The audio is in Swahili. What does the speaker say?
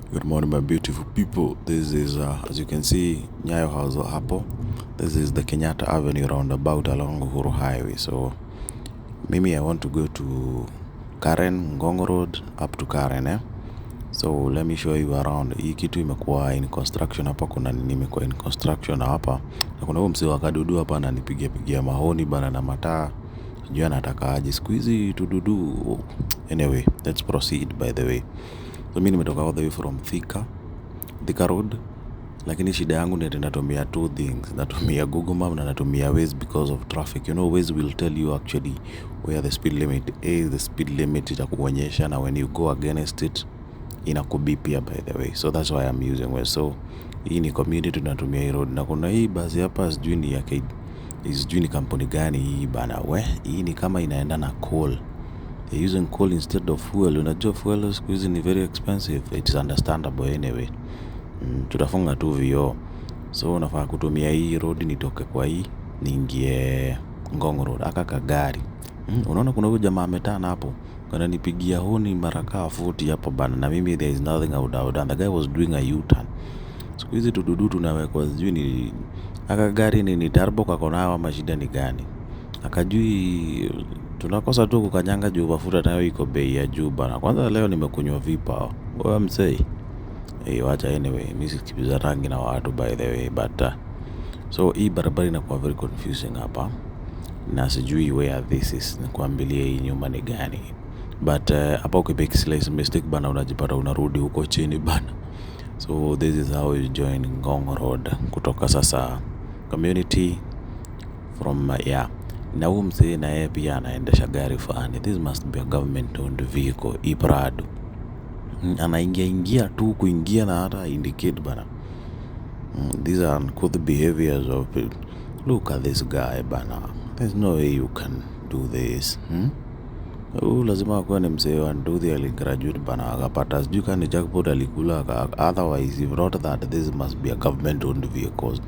Good morning, my beautiful people. This is, as you can see, Nyayo House hapo. This is the Kenyatta Avenue Roundabout along Uhuru Highway. So, maybe I want to go to Karen, Ngong Road, up to Karen, eh? So, let me show you around. Hii kitu imekuwa in construction hapa, kuna nini imekuwa in construction hapa. Na kuna huyo msee wa kadudu hapa ananipigia mahoni bana na mataa. Sijui anataka aje siku hizi tududu. Anyway, let's proceed by the way. So mimi nimetoka all the way from Thika Road, lakini shida yangu ni natumia two things. Natumia Google Map na natumia Waze because of traffic. You know, Waze will tell you actually where the speed limit is. The speed limit itakuonyesha, na when you go against it inakubipia by the way. So that's why I'm using Waze. So hii ni community tunatumia hii road, na kuna hii basi hapa sijui ni kampuni gani hii bana. Hii ni kama inaenda na coal. They're using coal instead of fuel. Unajua fuel siku hizi ni very expensive. It is understandable anyway. Tutafunga tu vioo. So unafaa kutumia hii road nitoke kwa hii niingie Ngong Road aka kagari. Unaona kuna huyu jamaa ametana hapo. Kananipigia honi mara kaa 40 hapo bana, na mimi there is nothing I would have done. The guy was doing a U-turn. Siku hizi tududu tunawekwa sijui ni aka gari ni turbo kako nayo ama shida ni gani. Akajui tunakosa tu kukanyanga juu mafuta nayo iko bei ya juu bana. Kwanza leo nimekunywa vipa. Wewe msei. Wacha anyway, mimi sikibiza rangi na watu by the way, but so hii barabara inakuwa very confusing hapa. Na sijui where this is, nikwambilie hii nyuma ni gani. But hapa ukibeki slice mistake bana unajipata unarudi huko chini bana. So this is how you join Ngong Road kutoka sasa community from na huyu msee na yeye pia anaendesha gari fulani. This must be a government owned vehicle, Prado. Anaingia tu kuingia na hata indicate bana. These are good behaviors of people. Look at this guy bana. There's no way you can do this. Lazima kuwa ni msee wa nduthi aligraduate bana, akapata sijui kani jackpot alikula. Otherwise if not that, this must be a government owned vehicle.